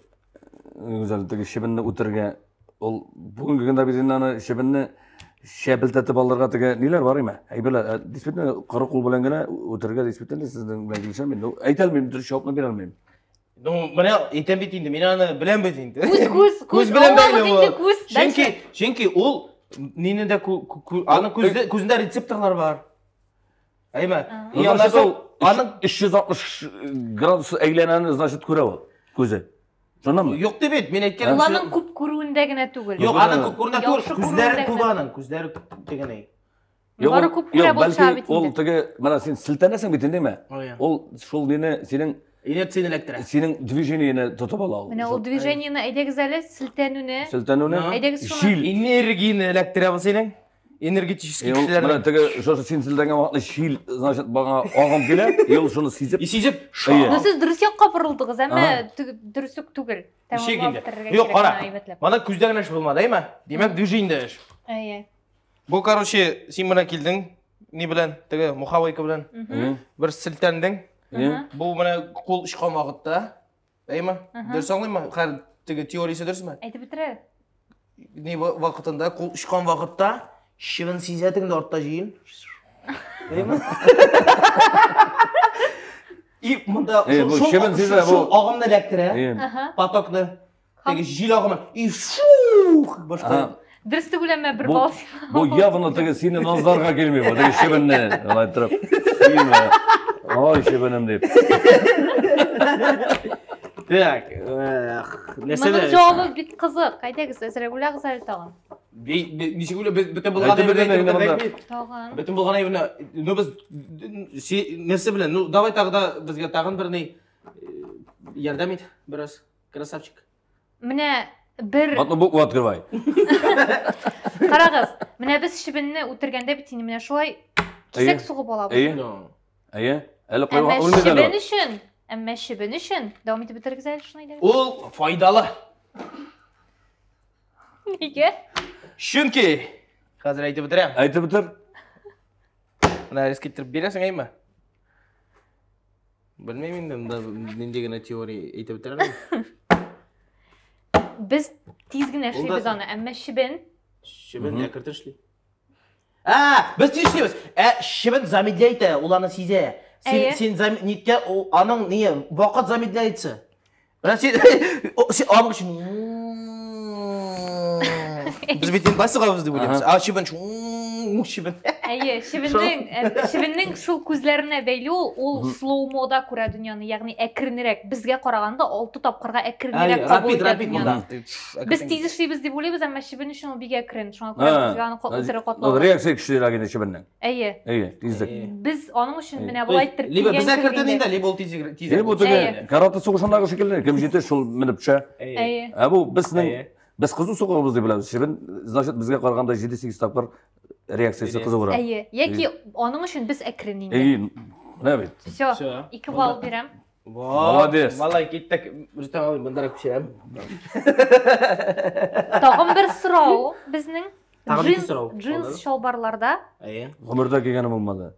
Güzel, shibinni o'tirgan ол бүгінгі күнде біз енді ана шебінні шәбілтәтіп аларға теге нелер бар еме? Әйбілі, действительно, қыры құл білен гіне өтірге действительно сіздің білен келші мен айта алмаймын, дұрыс жауапны бере алмаймын. Ну, міне етен бет енді, мен аны білем бет енді. Көз білем бәйлі ол. Женки, ол нені де аны көзінде рецепторлар бар. Әйме, аның 360 градус әйленәні, значит, көре ол, көзі. Сонда ма? Жоқ деп еді, мен айткен Оланың көп көруіндегіне түгіл. Жоқ, аның көп көруінде түгіл, көздері көп аның, көздері деген ай. Бары көп көре болша бетінде. Ол теге, мана сен сілтәнесің бетінде ме? Ол шол нені сенің инерцияны электра. Сенің движениені тұтып ала ол. Міне ол движениені әйдегіз әлі сілтәнуіне. Шил. Энергияны электра бұл сенің? Энергетический кішілердің. Мына теге, жошы сен сілтәнген уақытта шил, значит, баға ағым келе, ел шыны сезіп. Сезіп, Но сіз дұрыс еққа бұрылдығыз, әмі дұрысық түгіл. Жоқ, қара, мана көздеген әш болмады, әйма? Демек, движениеде әш. Бұл, короче, сен мұна келдің, не білен, теге, мұхавайка білен, бір сілтәндің. Бұл мұна қол ұшқан вақытта, әйма? Дұрыс аңлай ма? Қар, теге, теориясы дұрыс ма? Әйті бітірі. Не вақытында, қол ұшқан вақытта, шыбын сезетіңді ортта жейін. Әйма? И мұнда шыл ағымды электра, потокны, теге жил ағымы, и шух, башқа. Дұрыс түгілеме бір балсы. Бұл явно теге сені назарға келмей, теге шыбынны, олай тұрып, ой, шыбыным деп. Так, мұның жауабы бит қызық, қайтегіз, әсірі күлі ағыз әлі тағын. Неше күлі, бүтін болған айвына, ну біз, нәрсе білін, ну давай тағыда бізге тағын біріне ярдам ет, біраз, красавчик. Міне бір... Атны бұқу открывай. Қарағыз, міне біз шыбінні өтіргенде бітейін, міне шолай кесек сұғы болабыз. Әйе, әлі қойға Әмі шыбін үшін, дауым еті бітіргіз әлі шын айдары? Ол файдалы. Неге? Шүнки. Қазір айты бітірем. Айты бітір. Мұна әрескеттіріп бересің әйма? Білмеймін, нендегені теория айты бітірем. Біз тезгін әшілі біз аны, әмі шыбін. Шыбін әкіртіршілі. Біз тез шлейміз. Шыбін замедляйты, оланы сезе. Сен нетке, аның не, вақыт замедляется. Сен аның үшін... Біз беттен басыға бізді бөлеміз. Шыбін шыбін. Әйе, шыбіннің шул көзлеріне бәйлі ол слоу-мода көре дүнияны, яғни әкірінірек. Бізге қарағанда 6 тапқырға әкірінірек қабыл еді дүнияны. Біз тез ішлейбіз деп ойлайбыз, әмі шыбін үшін ол беге әкірін. Шуңа көре көзгені қотлауы. Реакция күштер агені шыбіннің. Әйе, тездік. Біз оның үшін міне бұл айттыр. Либо біз әкіртін енді, либо ол тезек. Караты соғышындағы шекеліне кім жеті шыл мініп шә. Біз қызу соғығымыз деп білеміз. Шыбін, значит, бізге қарағанда 7-8 тапқыр реакциясы қызы бұра. Әйе, еки оның үшін біз әкірінейді. Не бет? Все, 2 бал берем. Молодец. Малай, кеттік, Рүстем алай, бұндара күшерем. Тағым бір сұрау біздің джинс шалбарларда. Ғұмырда келгені болмады.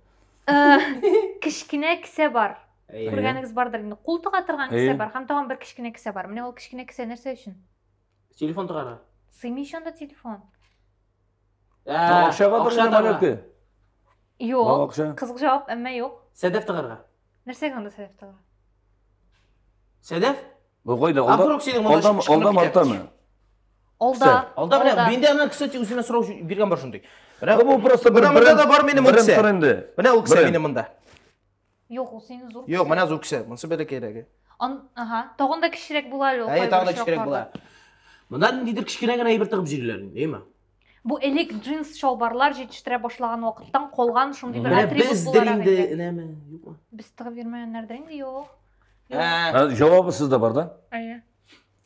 Кішкене кісе бар. Көргеніңіз бардыр. Қолтыға тұрған кісе бар. Қамтаған бір кішкене кісе бар. Міне ол кішкене кісе нәрсе үшін? Телефон тұғара. Сыймей шонда телефон. Ақшаға тұрған монетке? Йоқ, қызық жауап, әмі йоқ. Сәдәф тұғарға. Нәрсе қанда сәдәф тұғара? Сәдәф? Қойды, олда марта ма? Олда. Олда, менде ана, кстати, өзіне сұрау берген бар шындай. Бұл просто бір тренд. Міне ол кісі мене мұнда. Йоқ, ол сені зор. Йоқ, міне зор кісі, мұнсы бәді керегі. Тағында кішірек бола әлі. Тағында кішірек бола. Мұндан дейдір кішкенеген айбір тығып жүрілерін, ей ма? Бұл элек джинс шалбарлар жетіштіре башлаған уақыттан қолған шындай бір атрибут болар әмі. Біз тығып бермейін нәрдейінді, йоқ. Жауабы сізді бар да?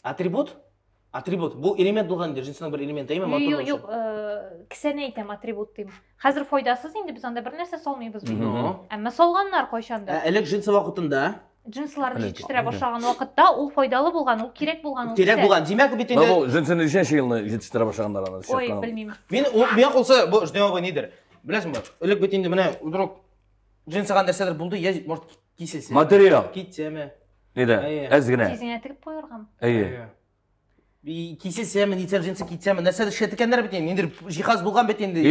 Атрибут? Атрибут. Бұл элемент болған дер, жинсының бір элемент, ей ма? Йоқ, кісені айтам атрибут дейм. Қазір фойдасыз енді біз анда бір нәрсе солмайбыз бейді. Әмі солғанлар қойшанды. Әлек жинсы вақытында джинсыларды жетіштіре башлаған уақытта ол файдалы болған, ол керек болған. Керек болған. Демек бетінде... Бұл жинсыны неше жылны жетіштіре башлағандар аны? Ой, білмеймін. Мен қолса, бұл ждем абай недер? Білесің ба? Әлек бетінде міне, ұдырық жинсыған нәрселер бұлды, я может киселсе. Материал. Китсе ме? Неде? Әзгіне? Тезіне тігіп қойырғам. Әйе. Киселсеме, нитер джинсы китсеме, нәрсе шетекендер бит енді. Ендір жиһаз болған бит енді.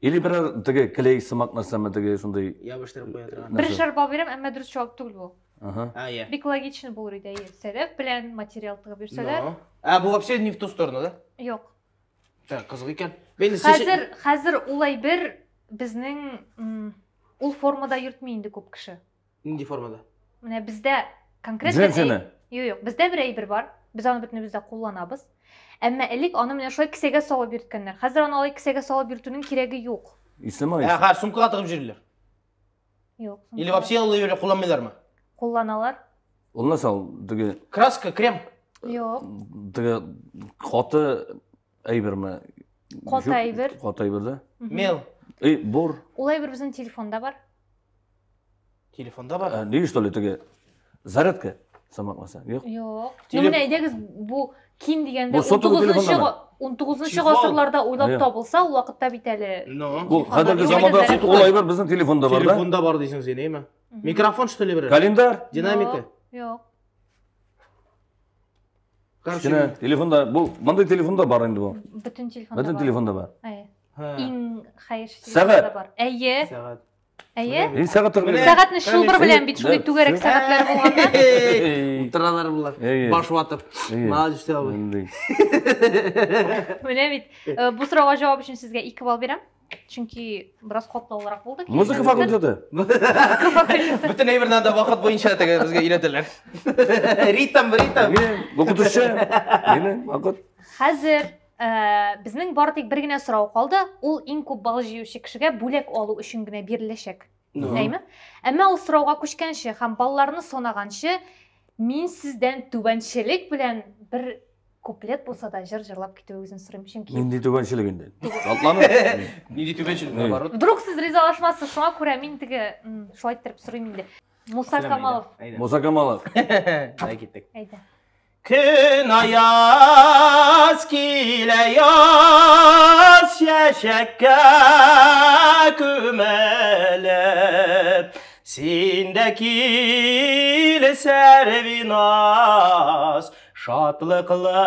Или бір тіге клей сымақ нәрсеме тіге сондай. Ябыштырып қоя тұрған. Бір шарбал берем, әмма дұрыс жауап түгіл бұл. Иә. Экологичный болыр еді, сәлеп білән материал тығып берселер. Бұл вообще не в ту сторону, да? Жоқ. Так, қызық екен. Қазір олай бір біздің ол формада йөртмейді көп кіші. Нинди формада? Міне бізде конкретно Жоқ, бізде бір әйбір бар. Біз аны бүтін бізде қолланабыз. Әмма әлік аны міне шой кісеге салып берткендер. Қазір аны алай кісеге салып бертуның керегі жоқ. Исламай. Қар сумкаға тығып жүрілер. Жоқ. Или вообще олай өре қолланмайлар ма? Қолланалар. Ол насал тіге. Краска, крем. Жоқ. Тіге қоты әйбір ме? Қоты әйбір. Қоты әйбір да? Мел. Бор. Ол әйбір біздің телефонда бар. Телефонда бар? Не что ли тіге? Зарядка? Самақмаса, жоқ? Жоқ. Неміне әйдегіз бұл киім дегенде 19-шы ғасырларда ойлап табылса, ол уақытта бит әлі. Бұл қазіргі заманда сотық олай бар біздің телефонда бар да? Телефонда бар дейсің сен, ема? Микрофон что ли бір? Календар? Динамика? Жоқ. Телефонда, бұл маңдай телефонда бар енді бұл? Бүтін телефонда бар. Бүтін телефонда бар. Иң қайыш телефонда бар. Әйе. Сағат. Әйе? Сағаттар біле. Сағатны шылбыр білен бит, шулай түгерек сағатлар болғанда. Ұтыранар бұлар, баш ватып. Мал жүсте албай. Міне бит, бұл сұрауға жауап үшін сізге 2 балл берем. Чүнки біраз қотлаулырақ болды. Музыка факультеті? Бүтін әйбірнен де вақыт бойынша бізге үйретілер. Ритм. Оқытушы. Вақыт. Қазір біздің бар тек бір гіне сұрау қалды. Ол ең көп бал жеуші кішіге бөлек алу үшін гіне берілешек. Әмі ол сұрауға көшкенше, һәм балларны сонағаншы, мен сізден түбәншілік білән бір куплет болса да жыр-жырлап кету өзін сұрайым. Ненде түбәншілік енді? Ненде түбәншілік бар? Вдруг сіз ризалашмасыз, соңа көре мен тігі шулай тұрып сұрайым енді. Мұса Камалов. Мұса Камалов. Ай кеттік. Әйді. Күн аяз келе яз шәшәккә күмәлеп, сенде кил сәрвиназ, шатлыклы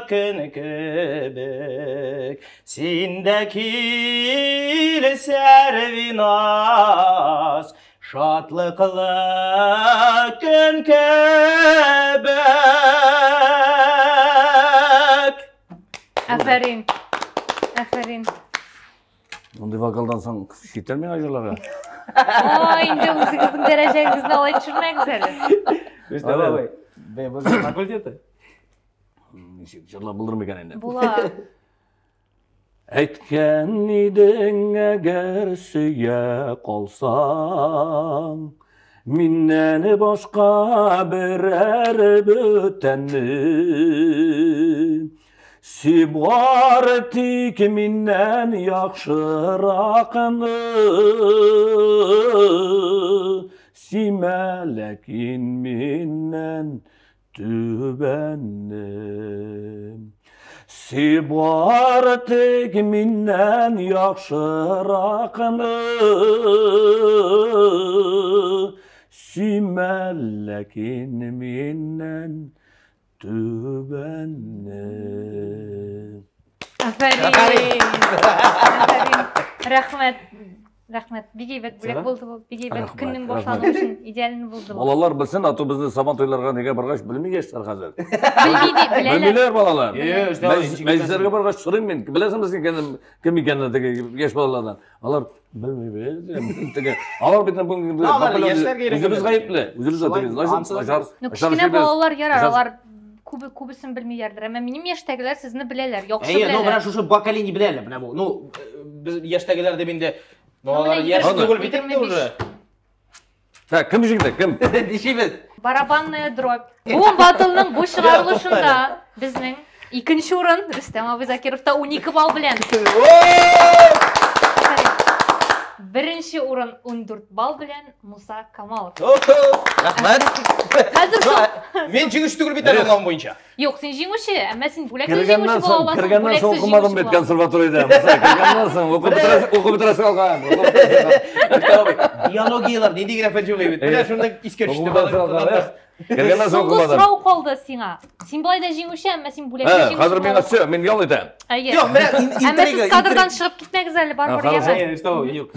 күн кебек. Сенде кил сәрвиназ, şatlıklı gün kebek. Aferin. Onday vokaldan soң кетермен ажырларға. Енді өзіңіздің дәрежеңізді олай түсірмеңіз әлі. Давай. Бұл факультеті. Жырлап бұлдырым екен енді. Бұла. Әйткен едің әгер сүйе қалсаң, менен башқа бірер бөтенні. Сүйбар тек менен яқшырақыны, сүймәләкин менен түбәнні. Сибар тек менен яқшырақыны, сүймәләкин менен түбәнні. Афарин. Рахмет. Бегейбет бөлек болды бұл. Бегейбет күннің башлануы үшін идеалін болды бұл. Балалар білсін, ато бізді сабан тойларға неге барғаш білмегештер қазір. Білмейлер балалар. Мәжлістерге барғаш сұрайым мен. Білесің біздің кім екені еш балалардан. Алар білмей. Алар бетінен бүгінгі өзіміз ғайыплы. Кішкене балалар ярар, алар көбісін білмейлердір. Әмі менің ештәгілер сізні білелер, яқшы білелер. Бірақ шушы бакалини білелер. Ештәгілер деп енді яшты түгіл бітірме уже. Так, кім жеңді, кім? Дешейбіз. Барабанная дробь. Буын батылының бұл шығарылышында біздің екінші орын Рүстем Абызакировта 12 балл білен. Бірінші орын 14 балл білен Мұса Камалов. Рахмет. Мен жеңіш түгіл бітер оңған бойынша. Жоқ, сен жеңуші, әмі сен бөлексіз жеңуші бола аласың. Кіргеннен соң оқымадым бет консерваторияда. Кіргеннен соң оқы бітіресі қалған. Биологиялар, не деген әпен жолай бет. Біле шында искер үшті бала. Келгеннен соң Соңғы қылады. сұрау қалды сиңа. Сен былайда жеңуші, әмма сен бүлекте жеңуші. Қазір мен атшы, мен ял етем. Жоқ, мен Әмма сіз кадрдан шығып кетмеңіз әлі бар бір Хорошо. ема. Что, жоқ.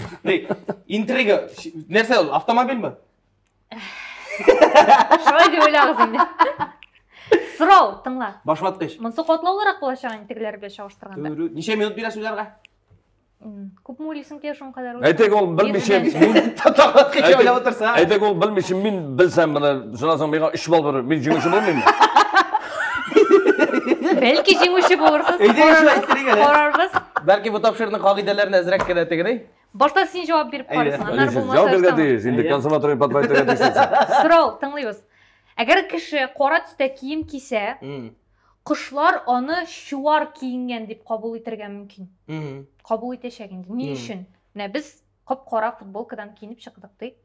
Интрига, нәрсе ол, автомобиль ма? Шылай деп ойлағыз енді. Сұрау, тыңла. Башватқыш. Мұнсы қотлаулырақ болашағын интегілері бе шағыштырғанда. Неше минут бересіз ойларға? Көп му ойлайсың те шон қадар Әйтек ол білмешем. Тапатқыш ойлап отырса. Әйтек ол білмешем, мен білсем, сонан меға 3 бал бір, мен жеңуші болмаймын. Бәлки жеңуші болырсыз, қорарбыз. Бәлки бұл тапшырдың қағидаларын әзірек кені тегін, Башта сен жауап беріп қарысын, анар Жауап болмаса берген ұстамын. дейіз, енді консерватория подвайтыға дейсіз. Сұрау, тыңлайбыз. Әгер кіші қора түсті киім кисе, құшлар оны шуар киінген деп қабыл етірген мүмкін. Қабыл етешегенде. Не үшін? Міне біз қап-қора футболкадан киініп шықтық дейді.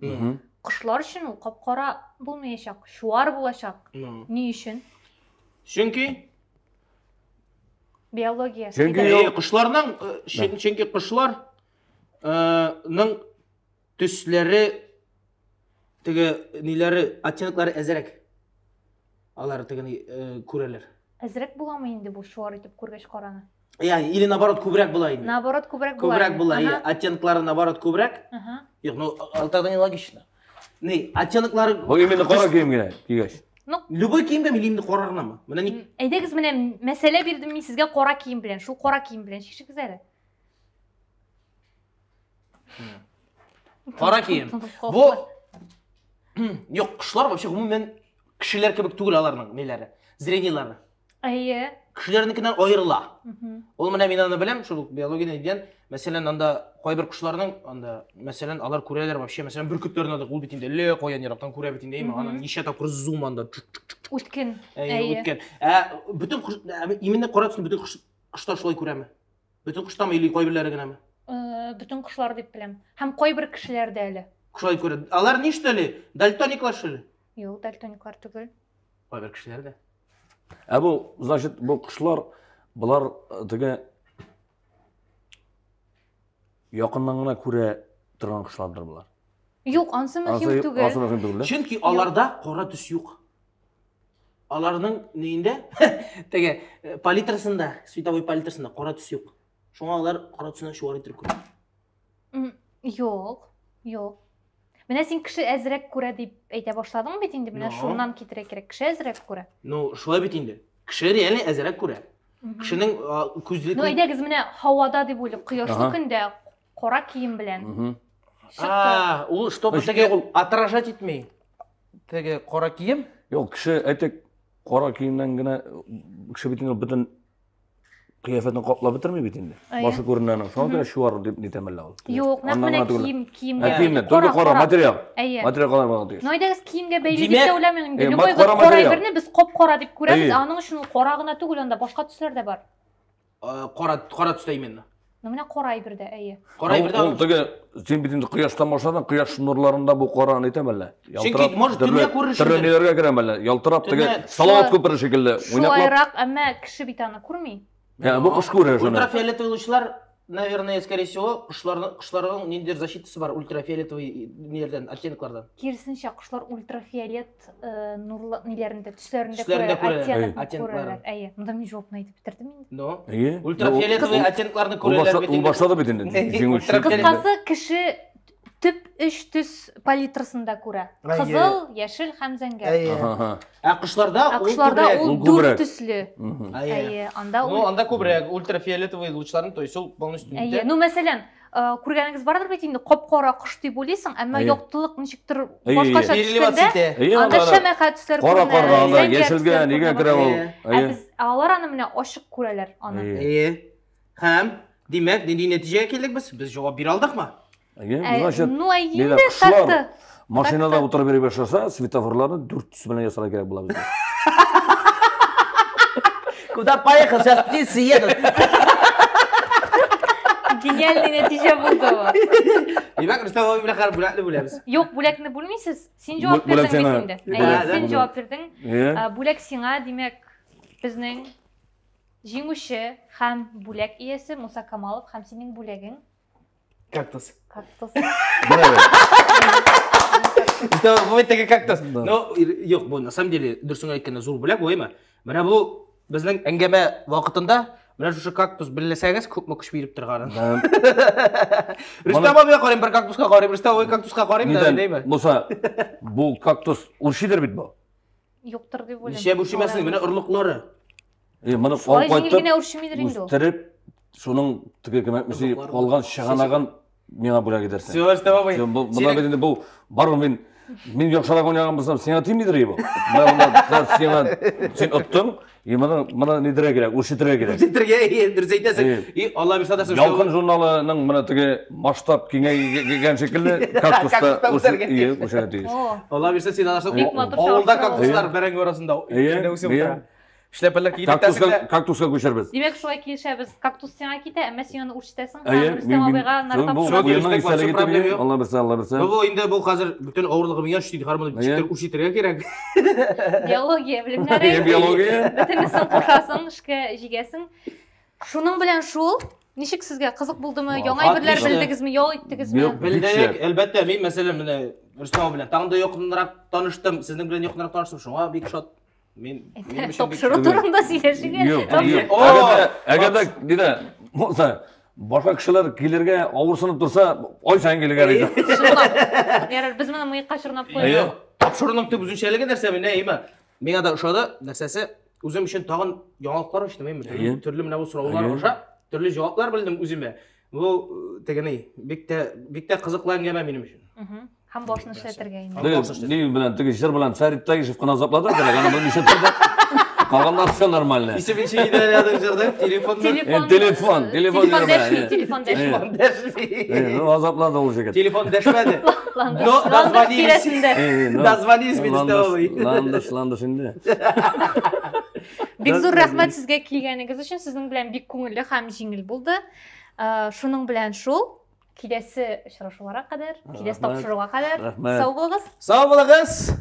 Құшлар үшін ол қап-қора болмайшақ, шуар болашақ. Не үшін? Чөнки Биология. құшларның, чөнки құшларның түслері, теге нелері, оттенклары әзірек. Алар тегені көрелер. Әзірек бола ма енді бұл шуар етіп көргеш қораны? Или наоборот көбірек болайын. Наоборот, көбірек болайын. Көбірек болайын. Оттенклары наоборот көбірек. Жоқ, ну, алтарда не логично. Не, оттенклары... Бұл именно қора киімге кигеш. Любой киімге мен именно қорағына ма? Әйдегіз міне мәселе бердім мен сізге қора киім білен, шул қора киім білен шешігіз әлі. Қора киім. Бұл... Жоқ, құшлар вообще ғұмумен кішілер кебек түгіл аларының нелері, зрениялары. Әйе. Кішілерінікінен ойырыла. Ол мына мен аны білем, шул биологияны еден, мәселен, анда қой бір құшларының, анда, мәселен, алар көрелер вообще, мәселен, бүркіттерін ады, ол бетінде, ле, қоян ерақтан көре бетінде, ана неше тапқыр зум анда, Өткен. Өткен. Бүтін именно қора түсін бүтін құштар шулай көреме? Бүтін құштар ма, или қой бірлері гіне ме? Бүтін құшлар деп білем. Хам қой бір кішілерді әлі. Шулай көреді. Алар не іштелі? Дальтониклар шылы? Yok, daltoniklar түгіл. Қой бір кішілер де. Бұл, значит, бұл құшлар, бұлар түге яқыннан ғана көре тұрған құшлардыр бұлар. Yok, ansı mühim түгіл. Чөнки аларда қора түс жоқ. Аларның нейінде, теге палитрасында, световой палитрасында қора түс жоқ. Шоңа алар қора түсінен шуар етіріп көреді. Yok. Міне сен кіші әзірек көре деп әйте башладың бет енді, міне шуынан кетіре керек, кіші әзірек көре. Ну, шулай бет енді. Кіші реально әзірек көре. Кішінің көзділік... Ну, әйдегіз міне хауада деп ойлып, қияшлы күнде қора киім білен. Ол что, теге отражать етмей? Теге қора киім? Yok, кіші әйтек қора киімнен гіне кіші бетінде бүтін қияфетін қоплап бітірмей бетінде. Башы көрінен, соңда шуар деп нетемелі ол. Yok, міне киімге. Киімнен, түргі қора, материал. Материал қалар баға дейіз. Ну, әйдегіз киімге бәйлі деп ойламен, любой бір қора біріне біз қоп қора деп көреміз, аның үшін қорағына түгіл, онда башқа түстер де бар. Қора түсті именно. Ну, міне қора айбірді, әйе. Қора айбірді ол теге сен бетінде қияштан башладың, қияш нұрларында бұл қораны етемелі. Чөнки, может, дүния көрініші. Түрі нелерге керемелі, ялтырап теге салауат көпірі шекілді. Шулайрақ, әмі кіші бетаны көрмей. Бұл құш көре жөні. Ультрафиолетовый лучлар, наверное, скорее всего, құшлардың нендер защитасы бар ультрафиолетовый нелерден, оттенклардан. Керісінше құшлар ультрафиолет нелерінде, түслерінде көрелер, оттенкларын. Әйе, мұнда мен жауапын айтып бітірдім енді. Ультрафиолетовый оттенкларны көрелер бетінде. Ол баштады бетінде. Қысқасы кіші түп үш түс палитрасында көре. Қызыл, яшыл һәм зәңгәр. Құшларда ол дүр түслі. Анда көбірек ультрафиолетовый лучларын, то есть ол полностью. Ну, мәселен, көргеніңіз бардыр бет, енді қоп-қора құш деп ойлайсың, әмі жоқтылық нешіктір башқаша түскенде, анда шәмәқа түслер көрінер, зәңгер түслер көрінер. Алар аны міне ашық көрелер. Һәм, демек, нәтижеге келдік біз жауап бере алдық ма? Ну, әйінде тәтті. Машинада отыра бере башаса, светофорларны дүр түсімене ясала керек бұла бізде. Куда поехал, сейчас птицы едут. Гениальный нәтиже болды ғой. Демек, Рустам ой білақар бүләкні бөлеміз. Жоқ, бүләкні бөлмейсіз. Сен жауап бердің бетінде. Сен жауап бердің. Бүләк сеңа, демек, біздің жеңуші һәм бүләк иесі Мұса Камалов һәм сенің бүләгің Кактус. Кактус. Что бу теге кактус. Но yok bu на самом деле дұрысын айтканда зур бүләк ойма. Менә бу безнең әңгәмә вакытында менә шушы кактус беләсәгез күпме көч биреп торганын. Рөстәм абыга карыйм, бер кактуска карыйм, Рөстәм абый кактуска карыйм да дейме. Болса, бу кактус уршидер бит бу. Юктыр дип ойлойм. Ничә бу шимәсен менә орлыклары. Мына Шулай алып жеңилгене кайтып, урушмыйдыр инде ул. үстереп, шуның тиге кемәкмесе калган шыганаган миңа бүләк edersen. Рөстәм абый. Бuna бит инде бу бармы мин яхшырак уйнаган булсам, сиңа тимидер бу. Менә сиңа син оттың, мына нидерәк кирәк, уршидерәк кирәк. Ситергә дөрес әйтәсең. И Алла бирсә дә Ялкын журналының мына теге масштаб киңәйгән шикелле кактуста уршидерәк тиеш. Алла бирсә син аларсың. Бик матур Авылда шартлар. кактуслар бәрәңге арасында үсеп тора. Эшләпәләр киеп Кактуска күчербез. Демек шулай килешәбез. Кактус сиңа китә, әмма син аны үрчетәсең. Әйе, Рөстәм абыйга нар бу тапшырып. уенның исәлеге түгел. Алла берсе, Алла берсе. Бу инде бу хәзер бүтән авырлыгы миңа төште хармонлы үчитергә кирәк. Биология белемнәре. Биология. Бөтенесен кушасың, эшкә җигәсең. Шуның белән шул ничек сезгә кызык булдымы? Яңа әйберләр белдегезме, ял иттегезме? Белдек, әлбәттә, мин мәсәлән менә Рөстәм белән тагын да якынрак таныштым, сезнең белән якынрак таныштым. Шуңа бик шат. Мин Тапшыру турында сөйләшергә. Әгәр диде, булса, башка кешеләр килергә авырсынып турса, ай сайын килергә иде. Ярар, без моны мыекка чорнап Әйе, куйдык. тапшыруның төп үзенчәлеге нәрсә менә, әйме. Миңа да ошады, нәрсәсе үзем өчен тагын яңалыклар ачтым, әйме. Төрле менә бу сораулар аша, төрле җаваплар белдем үземә. Бу тегене бик тә кызыклы әңгәмә минем өчен. Һәм башны эшләтергә инде. Ни белән теге җыр белән Фәрит Тагишев кына заплады, аны бу ничә турда. Калганнар все нормально. Исемичи идәрәдә җырда телефон. Телефон дәшми. Ну азаплады ул җегет. Телефон дәшмәде. Но дозвонились без того. Ландыш инде. Бик зур рәхмәт сезгә килгәнегез өчен. Сезнең белән бик күңелле һәм җиңел булды. Шуның белән шул киләсе очрашуларга кадәр, киләсе тапшыруга кадәр сау булыгыз. Сау булыгыз.